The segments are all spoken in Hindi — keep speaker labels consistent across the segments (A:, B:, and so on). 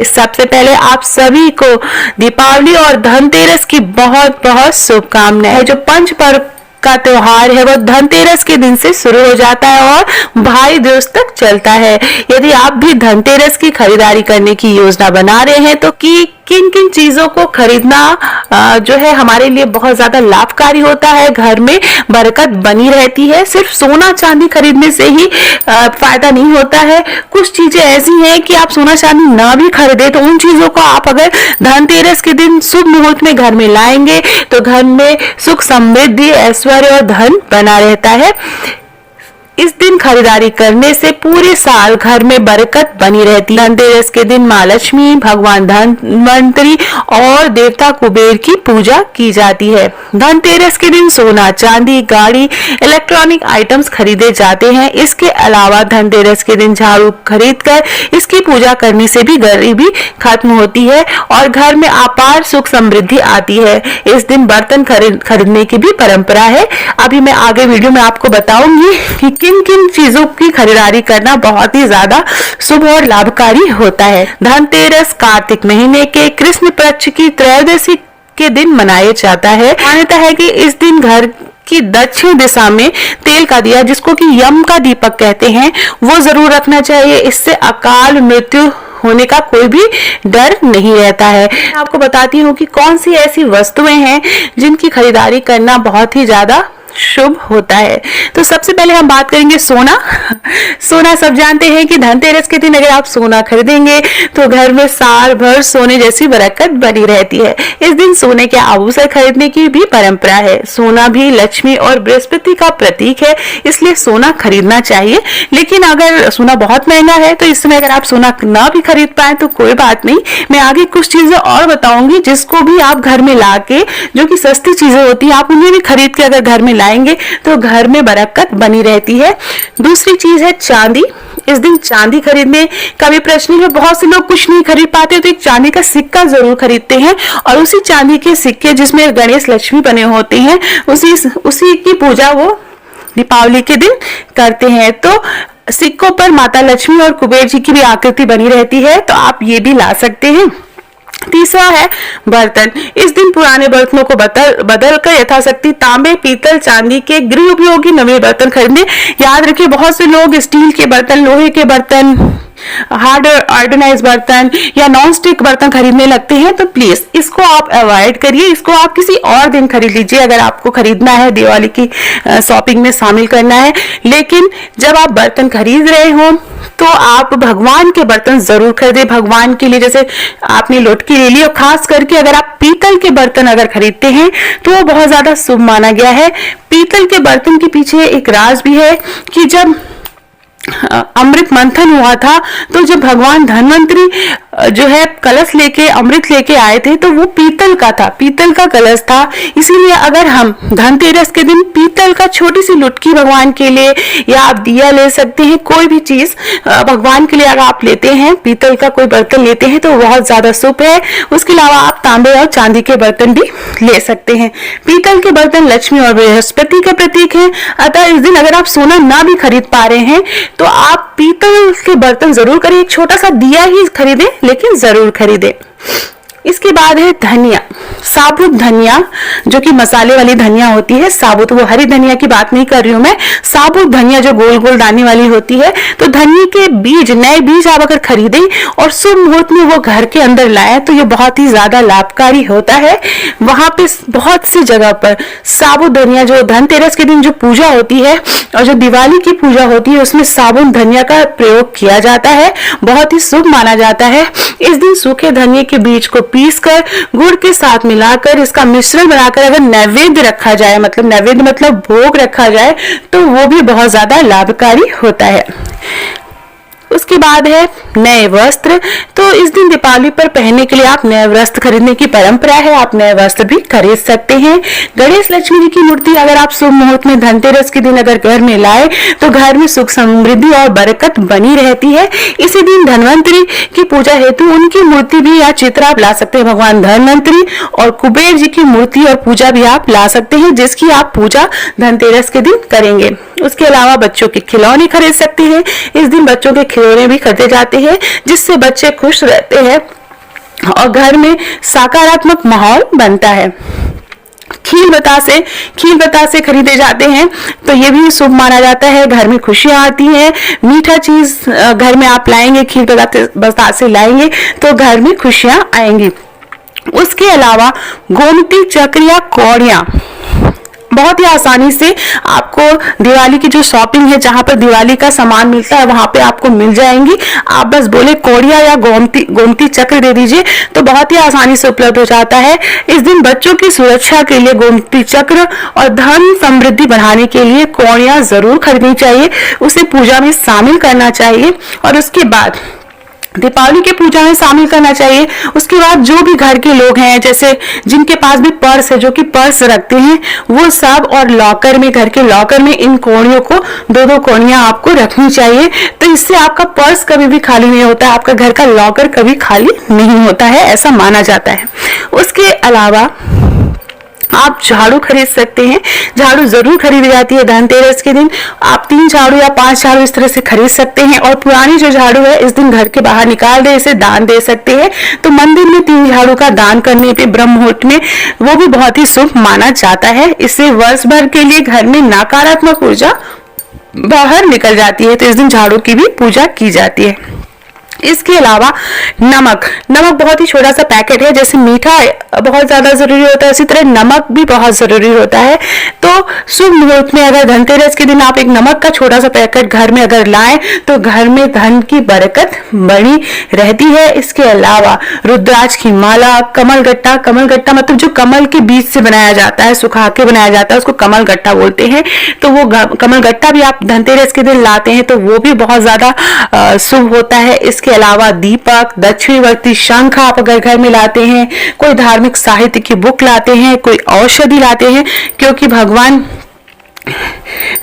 A: सबसे पहले आप सभी को दीपावली और धनतेरस की बहुत बहुत शुभकामनाएं। जो पंच पर्व का त्योहार है वो धनतेरस के दिन से शुरू हो जाता है और भाई दूज तक चलता है। यदि आप भी धनतेरस की खरीदारी करने की योजना बना रहे हैं तो किन किन चीजों को खरीदना जो है हमारे लिए बहुत ज्यादा लाभकारी होता है, घर में बरकत बनी रहती है। सिर्फ सोना चांदी खरीदने से ही फायदा नहीं होता है। कुछ चीजें ऐसी हैं कि आप सोना चांदी ना भी खरीदे तो उन चीजों को आप अगर धनतेरस के दिन शुभ मुहूर्त में घर में लाएंगे तो घर में सुख समृद्धि ऐश्वर्य और धन बना रहता है। इस दिन खरीदारी करने से पूरे साल घर में बरकत बनी रहती है। धनतेरस के दिन मां लक्ष्मी, भगवान धनवंतरी और देवता कुबेर की पूजा की जाती है। धनतेरस के दिन सोना चांदी, गाड़ी, इलेक्ट्रॉनिक आइटम्स खरीदे जाते हैं। इसके अलावा धनतेरस के दिन झाड़ू खरीदकर इसकी पूजा करने से भी गरीबी खत्म होती है और घर में अपार सुख समृद्धि आती है। इस दिन बर्तन खरीदने की भी परंपरा है। अभी मैं आगे वीडियो में आपको बताऊंगी कि किन किन चीजों की खरीदारी करना बहुत ही ज्यादा शुभ और लाभकारी होता है। धनतेरस कार्तिक महीने के कृष्ण पक्ष की त्रयोदशी के दिन मनाया जाता है। मान्यता है कि इस दिन घर की दक्षिण दिशा में तेल का दिया, जिसको कि यम का दीपक कहते हैं, वो जरूर रखना चाहिए। इससे अकाल मृत्यु होने का कोई भी डर नहीं रहता है। आपको बताती हूँ कि कौन सी ऐसी वस्तुएं हैं जिनकी खरीदारी करना बहुत ही ज्यादा शुभ होता है। तो सबसे पहले हम बात करेंगे सोना। सोना सब जानते हैं कि धनतेरस के दिन अगर आप सोना खरीदेंगे तो घर में साल भर सोने जैसी बरकत बनी रहती है। इस दिन सोने के आभूषण खरीदने की भी परंपरा है। सोना भी लक्ष्मी और बृहस्पति का प्रतीक है, इसलिए सोना खरीदना चाहिए। लेकिन अगर सोना बहुत महंगा है तो इस समय अगर आप सोना ना भी खरीद पाए तो कोई बात नहीं, मैं आगे कुछ चीजें और बताऊंगी जिसको भी आप घर में लाके, जो कि सस्ती चीजें होती है, आप उन्हें भी खरीद के अगर घर में लाएंगे तो घर में बरकत बनी रहती है। दूसरी चीज है चांदी। इस दिन चांदी खरीदने का भी प्रश्न है। बहुत से लोग कुछ नहीं खरीद पाते तो एक चांदी का सिक्का जरूर खरीदते हैं और उसी चांदी के सिक्के जिसमें गणेश लक्ष्मी बने होते हैं उसी की पूजा वो दीपावली के दिन करते हैं। तो सिक्कों पर माता लक्ष्मी और कुबेर जी की भी आकृति बनी रहती है, तो आप ये भी ला सकते हैं। तीसरा है बर्तन। इस दिन पुराने बर्तनों को बदल कर यथाशक्ति तांबे, पीतल, चांदी के गृह उपयोगी नए बर्तन खरीदने। याद रखिए बहुत से लोग स्टील के बर्तन, लोहे के बर्तन, हार्ड आयोडाइज बर्तन या नॉन स्टिक बर्तन खरीदने लगते हैं, तो प्लीज इसको आप अवॉइड करिए। इसको आप किसी और दिन खरीद लीजिए अगर आपको खरीदना है, दिवाली की शॉपिंग में शामिल करना है। लेकिन जब आप बर्तन खरीद रहे हो तो आप भगवान के बर्तन जरूर खरीदे। भगवान के लिए जैसे आपने लोटकी ले ली, और खास करके अगर आप पीतल के बर्तन अगर खरीदते हैं तो वो बहुत ज्यादा शुभ माना गया है। पीतल के बर्तन के पीछे एक राज भी है कि जब अमृत मंथन हुआ था तो जब भगवान धनवंतरी जो है कलश लेके अमृत लेके आए थे तो वो पीतल का था, पीतल का कलश था। इसीलिए अगर हम धनतेरस के दिन पीतल का छोटी सी लुटकी भगवान के लिए, या आप दिया ले सकते हैं, कोई भी चीज भगवान के लिए अगर आप लेते हैं, पीतल का कोई बर्तन लेते हैं तो बहुत ज्यादा शुभ है। उसके अलावा आप तांबे और चांदी के बर्तन भी ले सकते हैं। पीतल के बर्तन लक्ष्मी और बृहस्पति के प्रतीक है, अतः इस दिन अगर आप सोना ना भी खरीद पा रहे हैं तो आप पीतल के बर्तन जरूर करें। एक छोटा सा दिया ही खरीदें लेकिन जरूर खरीदें। इसके बाद है धनिया। साबुत धनिया, जो कि मसाले वाली धनिया होती है, साबुत, वो हरी धनिया की बात नहीं कर रही हूं मैं। साबुत धनिया जो गोल गोल दाने वाली होती है, तो धनिया के बीज, नए बीज आप अगर खरीदें और शुभ मुहूर्त में वो घर के अंदर लाए तो ये बहुत ही ज्यादा लाभकारी होता है। वहां पे बहुत सी जगह पर साबुत धनिया, जो धनतेरस के दिन जो पूजा होती है और जो दिवाली की पूजा होती है, उसमें साबुत धनिया का प्रयोग किया जाता है, बहुत ही शुभ माना जाता है। इस दिन सूखे धनिया के बीज को पीसकर गुड़ के साथ मिलाकर इसका मिश्रण बनाकर अगर नैवेद्य रखा जाए, मतलब नैवेद्य मतलब भोग रखा जाए, तो वो भी बहुत ज्यादा लाभकारी होता है। उसके बाद है नए वस्त्र। तो इस दिन दीपावली पर पहनने के लिए आप नए वस्त्र खरीदने की परंपरा है, आप नए वस्त्र भी खरीद सकते हैं। गणेश लक्ष्मी जी की मूर्ति अगर आप शुभ मुहूर्त में धनतेरस के दिन अगर घर में लाए तो घर में सुख समृद्धि और बरकत बनी रहती है। इसी दिन धनवंतरी की पूजा हेतु उनकी मूर्ति भी या चित्र आप ला सकते हैं। भगवान धनवंतरी और कुबेर जी की मूर्ति और पूजा भी आप ला सकते हैं, जिसकी आप पूजा धनतेरस के दिन करेंगे। उसके अलावा बच्चों के खिलौने खरीद सकते हैं। इस दिन बच्चों के खिलौने भी खरीदे जाते हैं जिससे बच्चे खुश रहते हैं और घर में सकारात्मक माहौल बनता है। खील बतासे खरीदे जाते हैं तो ये भी शुभ माना जाता है। घर में खुशियां आती हैं। मीठा चीज घर में आप लाएंगे, खील बतासे लाएंगे तो घर में खुशियां आएंगी। उसके अलावा गोमती चक्र या कौड़ियां बहुत ही आसानी से आपको दिवाली की जो शॉपिंग है, जहां पर दिवाली का सामान मिलता है, वहां पे आपको मिल जाएंगी। आप बस बोले कौड़िया या गोमती चक्र दे दीजिए तो बहुत ही आसानी से उपलब्ध हो जाता है। इस दिन बच्चों की सुरक्षा के लिए गोमती चक्र और धन समृद्धि बढ़ाने के लिए कौड़ियां जरूर खरीदनी चाहिए, उसे पूजा में शामिल करना चाहिए और उसके बाद दीपावली के पूजा में शामिल करना चाहिए। उसके बाद जो भी घर के लोग हैं, जैसे जिनके पास भी पर्स है, जो कि पर्स रखते हैं, वो सब और लॉकर में, घर के लॉकर में इन कौड़ियों को 2-2 कौड़ियां आपको रखनी चाहिए। तो इससे आपका पर्स कभी भी खाली नहीं होता है, आपका घर का लॉकर कभी खाली नहीं होता है, ऐसा माना जाता है। उसके अलावा आप झाड़ू खरीद सकते हैं। झाड़ू जरूर खरीदी जाती है धनतेरस के दिन। आप 3 झाड़ू या 5 झाड़ू इस तरह से खरीद सकते हैं और पुरानी जो झाड़ू है इस दिन घर के बाहर निकाल दे, इसे दान दे सकते हैं। तो मंदिर में 3 झाड़ू का दान करने पे ब्रह्म मुहूर्त में वो भी बहुत ही शुभ माना जाता है। इससे वर्ष भर के लिए घर में नकारात्मक ऊर्जा बाहर निकल जाती है। तो इस दिन झाड़ू की भी पूजा की जाती है। इसके अलावा नमक बहुत ही छोटा सा पैकेट है। जैसे मीठा बहुत ज्यादा जरूरी होता है, इसी तरह नमक भी बहुत जरूरी होता है। तो शुभ मुहूर्त में अगर धनतेरस के दिन आप एक नमक का छोटा सा पैकेट घर में अगर लाएं तो घर में धन की बरकत बनी रहती है। इसके अलावा रुद्राक्ष की माला, कमल गट्टा मतलब जो कमल के बीज से बनाया जाता है, सुखा के बनाया जाता है, उसको कमल गट्टा बोलते हैं। तो वो कमल गट्टा भी आप धनतेरस के दिन लाते हैं तो वो भी बहुत ज्यादा शुभ होता है। इसके अलावा दीपक, दक्षिणवर्ती शंख आप अगर घर में लाते हैं, कोई धार्मिक साहित्य की बुक लाते हैं, कोई औषधि लाते हैं, क्योंकि भगवान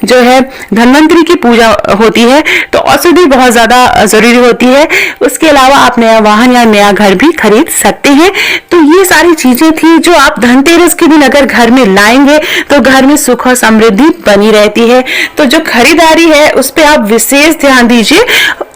A: जो है धन्वंतरी की पूजा होती है तो औषधि बहुत ज्यादा जरूरी होती है। उसके अलावा आप नया वाहन या नया घर भी खरीद सकते हैं। तो ये सारी चीजें थी जो आप धनतेरस के दिन अगर घर में लाएंगे तो घर में सुख और समृद्धि बनी रहती है। तो जो खरीदारी है उस पर आप विशेष ध्यान दीजिए।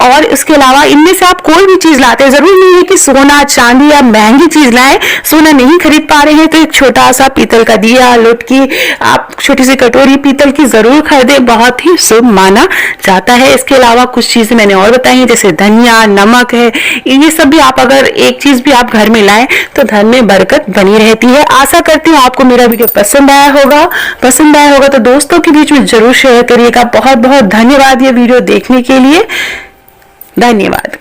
A: और इसके अलावा इनमें से आप कोई भी चीज लाते हैं, जरूरी नहीं है कि सोना चांदी या महंगी चीज लाएं। सोना नहीं खरीद पा रहे हैं तो एक छोटा सा पीतल का दिया, लुटकी, आप छोटी सी कटोरी पीतल की जरूर खरीदे, बहुत ही शुभ माना जाता है। इसके अलावा कुछ चीजें मैंने और बताई हैं, जैसे धनिया, नमक है, ये सब भी आप अगर एक चीज भी आप घर में लाएं तो घर में बरकत बनी रहती है। आशा करती हूँ आपको मेरा वीडियो पसंद आया होगा तो दोस्तों के बीच में जरूर शेयर करिएगा। बहुत बहुत धन्यवाद ये वीडियो देखने के लिए। धन्यवाद।